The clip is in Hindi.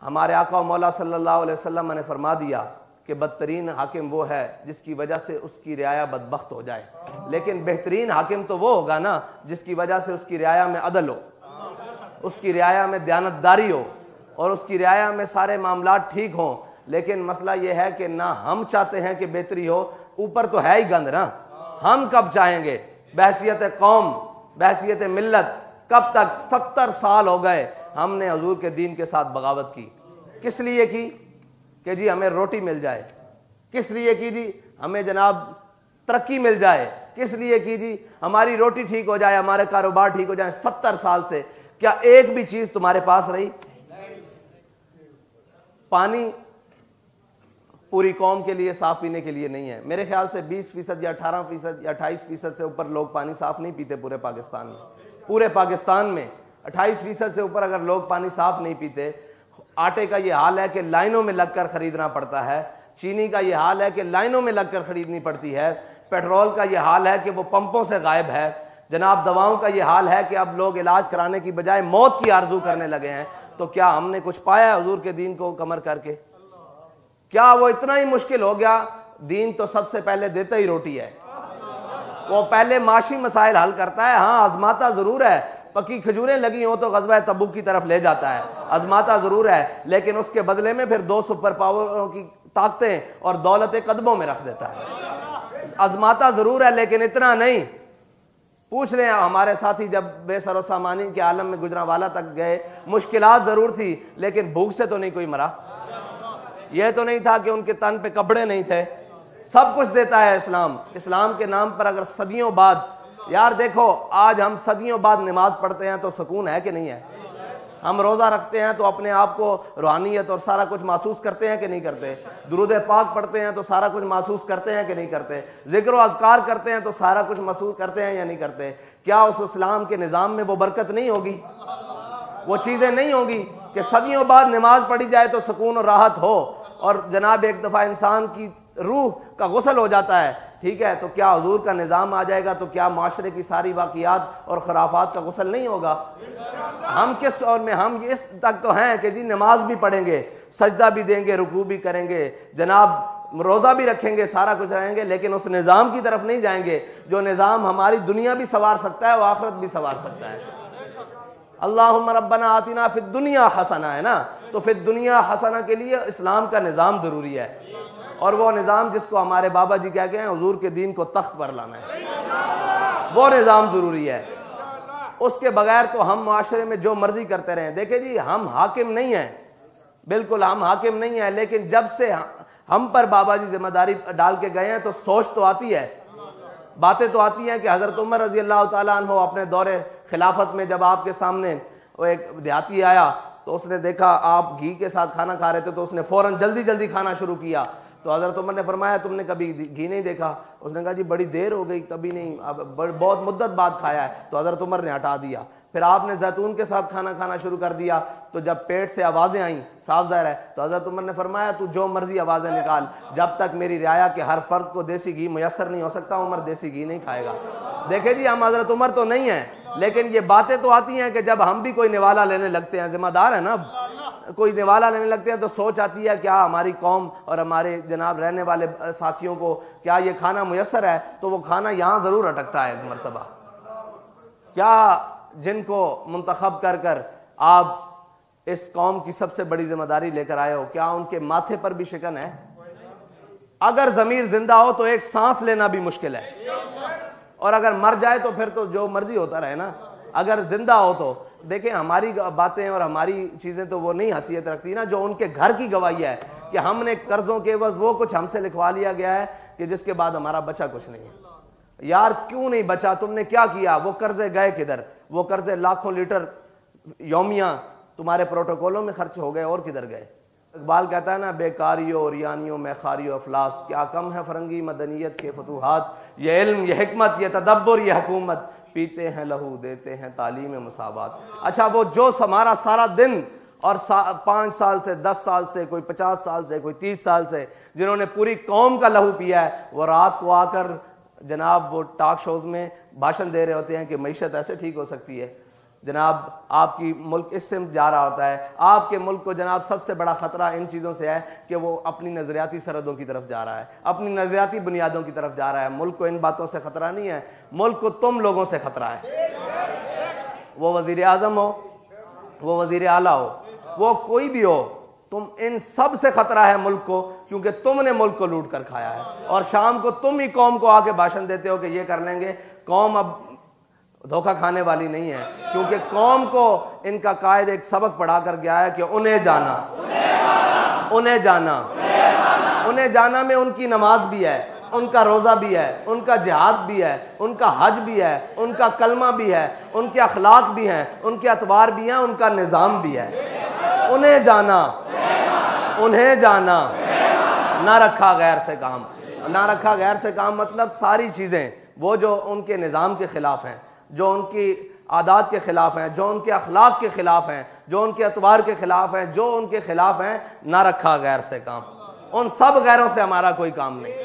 हमारे आका मौला सल्लल्लाहु अलैहि वसल्लम ने फरमा दिया कि बदतरीन हाकिम वो है जिसकी वजह से उसकी रियाया बदबख्त हो जाए, लेकिन बेहतरीन हाकिम तो वो होगा ना जिसकी वजह से उसकी रियाया में अदल हो, उसकी रियाया में दयानतदारी हो और उसकी रियाया में सारे मामलात ठीक हों। लेकिन मसला ये है कि ना हम चाहते हैं कि बेहतरी हो, ऊपर तो है ही गंद ना, हम कब चाहेंगे? बहसियत कौम, बहसियत मिल्लत, कब तक? 70 साल हो गए हमने हुजूर के दीन के साथ बगावत की। किस लिए की? कि जी हमें रोटी मिल जाए। किस लिए की जी? हमें जनाब तरक्की मिल जाए। किस लिए की जी? हमारी रोटी ठीक हो जाए, हमारे कारोबार ठीक हो जाए। 70 साल से क्या एक भी चीज तुम्हारे पास रही? पानी पूरी कौम के लिए साफ पीने के लिए नहीं है। मेरे ख्याल से 20% या 18% या 28% से ऊपर लोग पानी साफ नहीं पीते पूरे पाकिस्तान में। पूरे पाकिस्तान में 28% से ऊपर अगर लोग पानी साफ नहीं पीते। आटे का ये हाल है कि लाइनों में लगकर खरीदना पड़ता है। चीनी का ये हाल है कि लाइनों में लगकर खरीदनी पड़ती है। पेट्रोल का ये हाल है कि वो पंपों से गायब है। जनाब दवाओं का ये हाल है कि अब लोग इलाज कराने की बजाय मौत की आरजू करने लगे हैं। तो क्या हमने कुछ पाया है हुजूर के दीन को कमर करके? क्या वो इतना ही मुश्किल हो गया? दीन तो सबसे पहले देता ही रोटी है। वो पहले माशी मसाइल हल करता है। हाँ, आजमाता जरूर है, पक्की खजूरें लगी हो तो गज़वा तबूक की तरफ ले जाता है, आजमाता जरूर है, लेकिन उसके बदले में फिर 2 सुपर पावरों की ताकतें और दौलतें कदमों में रख देता है। आजमाता जरूर है लेकिन इतना नहीं। पूछ लें हमारे साथी जब बेसरो सामानी के आलम में गुजरांवाला तक गए, मुश्किलात जरूर थी लेकिन भूख से तो नहीं कोई मरा। यह तो नहीं था कि उनके तन पे कपड़े नहीं थे। सब कुछ देता है इस्लाम। इस्लाम के नाम पर अगर सदियों बाद, यार देखो आज हम सदियों बाद नमाज पढ़ते हैं तो सुकून है कि नहीं है? हम रोज़ा रखते हैं तो अपने आप को रूहानियत और सारा कुछ महसूस करते हैं कि नहीं करते? दुरूद पाक पढ़ते हैं तो सारा कुछ महसूस करते हैं कि नहीं करते? जिक्र अज़कार करते हैं तो सारा कुछ महसूस करते हैं या नहीं करते? क्या उस इस्लाम के निज़ाम में वो बरकत नहीं होगी? वो चीज़ें नहीं होगी कि सदियों बाद नमाज पढ़ी जाए तो सुकून और राहत हो और जनाब एक दफ़ा इंसान की रूह का गुस्ल हो जाता है, ठीक है? तो क्या हुजूर का निज़ाम आ जाएगा तो क्या माशरे की सारी वाक़ियात और खराफात का गुस्ल नहीं होगा? हम किस और में, हम इस तक तो हैं कि जी नमाज भी पढ़ेंगे, सजदा भी देंगे, रुकू भी करेंगे, जनाब रोज़ा भी रखेंगे, सारा कुछ रहेंगे, लेकिन उस निज़ाम की तरफ नहीं जाएंगे जो निज़ाम हमारी दुनिया भी संवार सकता है और आखिरत भी संवार सकता है। अल्लाहुम्मा रब्बना आतिना फिद दुनिया हसना है ना, तो फिद दुनिया हसना के लिए इस्लाम का निज़ाम ज़रूरी है। और वो निज़ाम जिसको हमारे बाबा जी क्या कहें, हुजूर के दीन को तख्त पर लाना है, वो निज़ाम ज़रूरी है। उसके बगैर तो हम माशरे में जो मर्जी करते रहें। देखे जी हम हाकिम नहीं हैं, बिल्कुल हम हाकिम नहीं हैं, लेकिन जब से हम पर बाबा जी जिम्मेदारी डाल के गए हैं तो सोच तो आती है, बातें तो आती हैं कि हज़रत उमर रज़ी अल्लाह ताला अन्हु अपने दौरे खिलाफत में जब आपके सामने वो एक देहाती आया तो उसने देखा आप घी के साथ खाना खा रहे थे तो उसने फ़ौरन जल्दी जल्दी खाना शुरू किया। तो हज़रत उमर ने फरमाया तुमने कभी घी नहीं देखा? उसने कहा जी बड़ी देर हो गई, कभी नहीं, अब बहुत मुद्दत बाद खाया है। तो हज़रत उमर ने हटा दिया। फिर आपने जैतून के साथ खाना खाना शुरू कर दिया तो जब पेट से आवाज़ें आईं, साफ ज़ाहिर है, तो हज़रत उमर ने फरमाया तू जो मर्जी आवाज़ें निकाल, जब तक मेरी रियाया के हर फ़र्द को देसी घी मुयसर नहीं हो सकता उमर देसी घी नहीं खाएगा। देखे जी हम हज़रत उमर तो नहीं हैं, लेकिन ये बातें तो आती हैं कि जब हम भी कोई निवाला लेने लगते हैं, जिम्मेदार है ना, कोई निवाला लेने लगते हैं तो सोच आती है क्या हमारी कौम और हमारे जनाब रहने वाले साथियों को क्या ये खाना मुयसर है? तो वो खाना यहाँ ज़रूर अटकता है एक मरतबा। क्या जिनको मुंतखब कर कर आप इस कौम की सबसे बड़ी जिम्मेदारी लेकर आए हो, क्या उनके माथे पर भी शिकन है? अगर ज़मीर जिंदा हो तो एक सांस लेना भी मुश्किल है, और अगर मर जाए तो फिर तो जो मर्जी होता रहे ना। अगर जिंदा हो तो देखें हमारी बातें और हमारी चीज़ें तो वो नहीं हसीयत रखती ना जो उनके घर की गवाही है कि हमने कर्जों के एवज वो कुछ हमसे लिखवा लिया गया है कि जिसके बाद हमारा बचा कुछ नहीं है। यार क्यों नहीं बचा? तुमने क्या किया? वो कर्जे गए किधर? वो कर्जे लाखों लीटर यौमिया तुम्हारे प्रोटोकॉलों में खर्च हो गए और किधर गए? इकबाल कहता है ना, बेकारियों रियानियों में खारियों अफलास, क्या कम है फरंगी मदनियत के फतूहात, ये इल्म ये हिकमत ये तदब्बुर ये हुकूमत, पीते हैं लहू देते हैं तालीम मुसावात। अच्छा वो जो हमारा सारा दिन और 5 साल से 10 साल से कोई 50 साल से कोई 30 साल से जिन्होंने पूरी कौम का लहू पिया है, वो रात को आकर जनाब वो टॉक शोज में भाषण दे रहे होते हैं कि मईशत ऐसे ठीक हो सकती है। जनाब आपकी मुल्क इससे जा रहा होता है, आपके मुल्क को जनाब सबसे बड़ा ख़तरा इन चीज़ों से है कि वो अपनी नज़रियाती सरहदों की तरफ जा रहा है, अपनी नज़रियाती बुनियादों की तरफ जा रहा है। मुल्क को इन बातों से ख़तरा नहीं है, मुल्क को तुम लोगों से ख़तरा है। वो वज़ीर आज़म हो, वो वज़ीर आला हो, वो कोई भी हो, तुम इन सब से ख़तरा है मुल्क को, क्योंकि तुमने मुल्क को लूट कर खाया है। और शाम को तुम ही कौम को आके भाषण देते हो कि ये कर लेंगे। कौम अब धोखा खाने वाली नहीं है, क्योंकि कौम को इनका कायद एक सबक पढ़ा कर गया है कि उन्हें जाना, उन्हें जाना, उन्हें जाना में उनकी नमाज भी है, उनका रोज़ा भी है, उनका जिहाद भी है, उनका हज भी है, उनका कलमा भी है, उनके अखलाक भी हैं, उनके अतवार भी हैं, उनका निज़ाम भी है। उन्हें जाना, उन्हें जाना, ना रखा गैर से काम। ना रखा गैर से काम मतलब सारी चीज़ें वो जो उनके निज़ाम के ख़िलाफ़ हैं, जो उनकी आदात के ख़िलाफ़ हैं, जो उनके अखलाक के ख़िलाफ़ हैं, जो उनके अतवार के ख़िलाफ़ हैं, जो उनके ख़िलाफ़ हैं, ना रखा गैर से काम। उन सब गैरों से हमारा कोई काम नहीं।